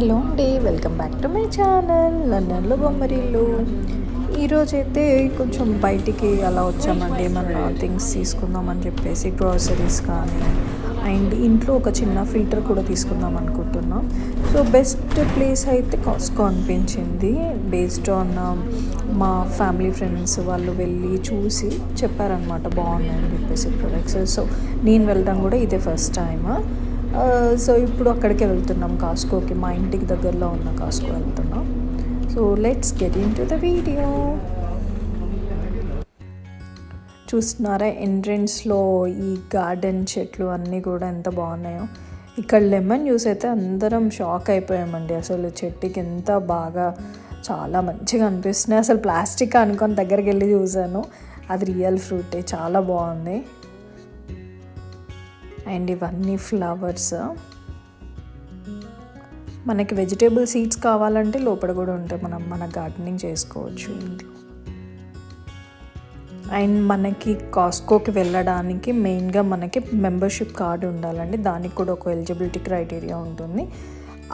Hello అండి, welcome back to my channel లండన్లో బొమ్మరిల్లు. ఈరోజైతే కొంచెం బయటికి అలా వచ్చామండి. మన థింగ్స్ తీసుకుందామని చెప్పేసి గ్రాసరీస్ కానీ అండ్ ఇంట్లో ఒక చిన్న ఫిల్టర్ కూడా తీసుకుందాం అనుకుంటున్నాం. సో బెస్ట్ ప్లేస్ అయితే కాస్కో అనిపించింది. బేస్డ్ ఆన్ మా ఫ్యామిలీ ఫ్రెండ్స్ వాళ్ళు వెళ్ళి చూసి చెప్పారనమాట బాగున్నాయని చెప్పేసి ప్రొడక్ట్స్. సో నేను వెళ్ళడం కూడా ఇదే ఫస్ట్ టైమ్. సో ఇప్పుడు అక్కడికే వెళ్తున్నాం, కాస్కోకి. మా ఇంటికి దగ్గరలో ఉన్న కాస్కో వెళ్తున్నాం. So let's get in to the video. చూస్తున్నారా ఎంట్రన్స్లో ఈ గార్డెన్ చెట్లు అన్నీ కూడా ఎంత బాగున్నాయో. ఇక్కడ లెమన్ జ్యూస్ అయితే అందరం షాక్ అయిపోయామండి. అసలు చెట్టుకి ఎంత బాగా చాలా మంచిగా అనిపిస్తున్నాయి. అసలు ప్లాస్టిక్ అనుకొని దగ్గరికి వెళ్ళి చూసాను, అది రియల్ ఫ్రూటే, చాలా బాగుంది. అండ్ ఇవన్నీ ఫ్లవర్స్. మనకి వెజిటేబుల్ సీడ్స్ కావాలంటే లోపల కూడా ఉంటాయి, మనం మన గార్డెనింగ్ చేసుకోవచ్చు ఇంట్లో. అండ్ మనకి కాస్కోకి వెళ్ళడానికి మెయిన్గా మనకి మెంబర్షిప్ కార్డు ఉండాలండి. దానికి కూడా ఒక ఎలిజిబిలిటీ క్రైటీరియా ఉంటుంది,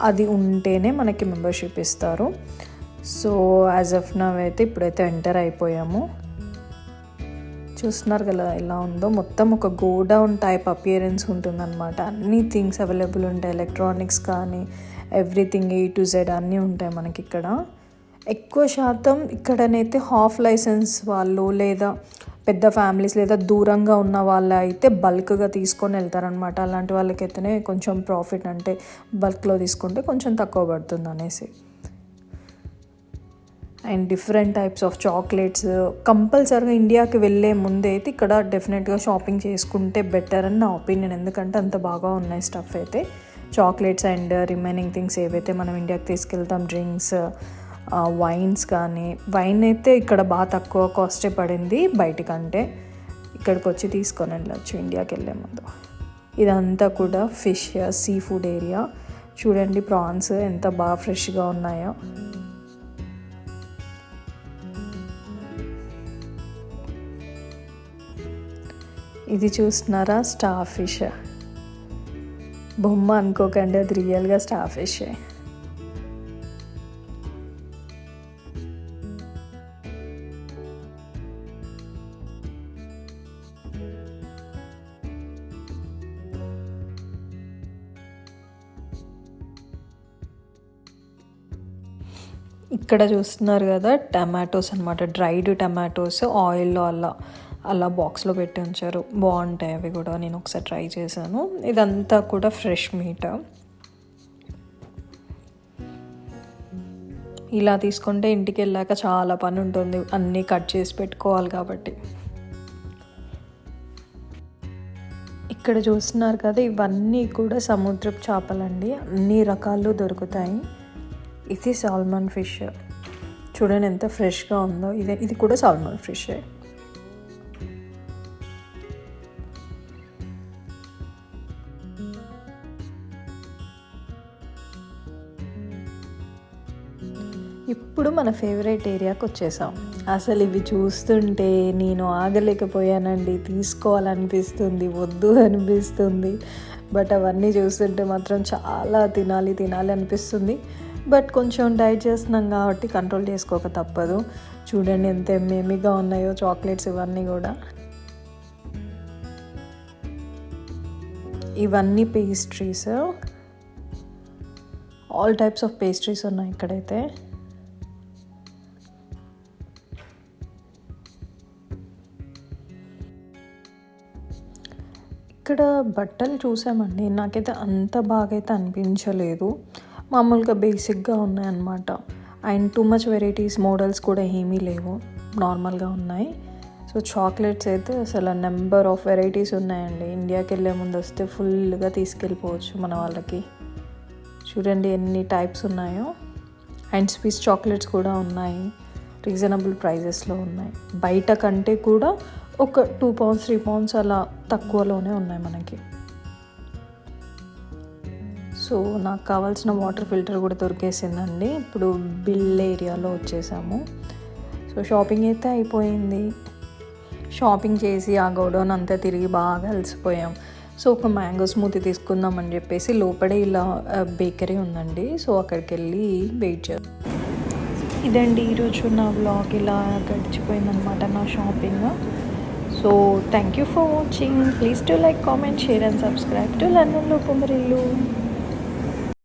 అది ఉంటేనే మనకి మెంబర్షిప్ ఇస్తారు. సో యాజ్ ఆఫ్ నౌ అయితే ఇప్పుడైతే ఎంటర్ అయిపోయాము. చూస్తున్నారు కదా ఎలా ఉందో, మొత్తం ఒక గోడౌన్ టైప్ అపియరెన్స్ ఉంటుందన్నమాట. అన్ని థింగ్స్ అవైలబుల్ ఉంటాయి, ఎలక్ట్రానిక్స్ కానీ ఎవ్రీథింగ్ A to Z అన్నీ ఉంటాయి మనకి ఇక్కడ. ఎక్కువ శాతం ఇక్కడనైతే హాఫ్ లైసెన్స్ వాళ్ళు లేదా పెద్ద ఫ్యామిలీస్ లేదా దూరంగా ఉన్న వాళ్ళు అయితే బల్క్గా తీసుకొని వెళ్తారనమాట. అలాంటి వాళ్ళకైతేనే కొంచెం ప్రాఫిట్, అంటే బల్క్లో తీసుకుంటే కొంచెం తక్కువ పడుతుంది అనేసి. And different types of chocolates. కంపల్సరీగా ఇండియాకి వెళ్ళే ముందే అయితే ఇక్కడ డెఫినెట్గా షాపింగ్ చేసుకుంటే బెటర్ అని నా ఒపీనియన్. ఎందుకంటే అంత బాగా ఉన్నాయి స్టఫ్ అయితే, చాక్లెట్స్ అండ్ రిమైనింగ్ థింగ్స్ ఏవైతే మనం ఇండియాకి తీసుకెళ్తాం, డ్రింక్స్, వైన్స్ కానీ. వైన్ అయితే ఇక్కడ బాగా తక్కువ కాస్టే పడింది బయటికంటే. ఇక్కడికి వచ్చి తీసుకొని వెళ్ళచ్చు ఇండియాకి వెళ్ళే ముందు. ఇదంతా కూడా ఫిష్, సీ ఫుడ్ ఏరియా. చూడండి ప్రాన్స్ ఎంత బాగా ఫ్రెష్గా ఉన్నాయో. ఇది చూస్తున్నారా, స్టార్ ఫిష్. బొమ్మ అనుకోకండి, అది రియల్గా స్టార్ ఫిష్. ఇక్కడ చూస్తున్నారు కదా టమాటోస్ అనమాట, డ్రైడ్ టమాటోస్ ఆయిల్లో అలా బాక్స్లో పెట్టి ఉంచారు. బాగుంటాయి అవి కూడా, నేను ఒకసారి ట్రై చేశాను. ఇదంతా కూడా ఫ్రెష్ మీట్. ఇలా తీసుకుంటే ఇంటికి వెళ్ళాక చాలా పని ఉంటుంది, అన్నీ కట్ చేసి పెట్టుకోవాలి కాబట్టి. ఇక్కడ చూస్తున్నారు కదా, ఇవన్నీ కూడా సముద్రపు చేపలండి, అన్ని రకాలు దొరుకుతాయి. ఇది సాల్మన్ ఫిష్, చూడండి ఎంత ఫ్రెష్గా ఉందో. ఇది కూడా సాల్మన్ ఫిష్. ఇప్పుడు మన ఫేవరెట్ ఏరియాకి వచ్చేసాం. అసలు ఇవి చూస్తుంటే నేను ఆగలేకపోయానండి, తీసుకోవాలనిపిస్తుంది, వద్దు అనిపిస్తుంది. బట్ అవన్నీ చూస్తుంటే మాత్రం చాలా తినాలి అనిపిస్తుంది. బట్ కొంచెం డైట్ చేస్తున్నాం కాబట్టి కంట్రోల్ చేసుకోక తప్పదు. చూడండి ఎంత ఎమ్మీగా ఉన్నాయో చాక్లెట్స్ ఇవన్నీ కూడా. ఇవన్నీ pastries, all types of pastries ఉన్నాయి ఇక్కడైతే. ఇక్కడ బట్టలు చూసామండి, నాకైతే అంత బాగా అయితే అనిపించలేదు, మామూలుగా బేసిక్గా ఉన్నాయన్నమాట. And too much varieties, models కూడా ఏమీ లేవు, నార్మల్గా ఉన్నాయి. సో చాక్లెట్స్ అయితే అసలు నెంబర్ ఆఫ్ వెరైటీస్ ఉన్నాయండి. ఇండియాకి వెళ్ళే ముందు వస్తే ఫుల్గా తీసుకెళ్ళిపోవచ్చు మన వాళ్ళకి. చూడండి ఎన్ని టైప్స్ ఉన్నాయో. అండ్ స్విస్ చాక్లెట్స్ కూడా ఉన్నాయి, రీజనబుల్ ప్రైజెస్లో ఉన్నాయి. బయట కంటే కూడా ఒక 2 pounds 3 pounds అలా తక్కువలోనే ఉన్నాయి మనకి. సో నాకు కావాల్సిన వాటర్ ఫిల్టర్ కూడా దొరికేసిందండి. ఇప్పుడు బిల్ ఏరియాలో వచ్చేసాము. సో షాపింగ్ అయితే అయిపోయింది. షాపింగ్ చేసి ఆ గోడౌన్ అంతా తిరిగి బాగా అలసిపోయాం. సో ఒక మ్యాంగో స్మూతీ తీసుకుందామని చెప్పేసి లోపడే ఇలా బేకరీ ఉందండి. సో అక్కడికి వెళ్ళి వెయిట్ చేస్తాం. ఇదండి ఈరోజు నా వ్లాగ్. ఇలా గడిచిపోయిందనమాట నా shopping. So thank you for watching. Please to like, comment, share and subscribe to లండన్లో బొమ్మరిల్లు.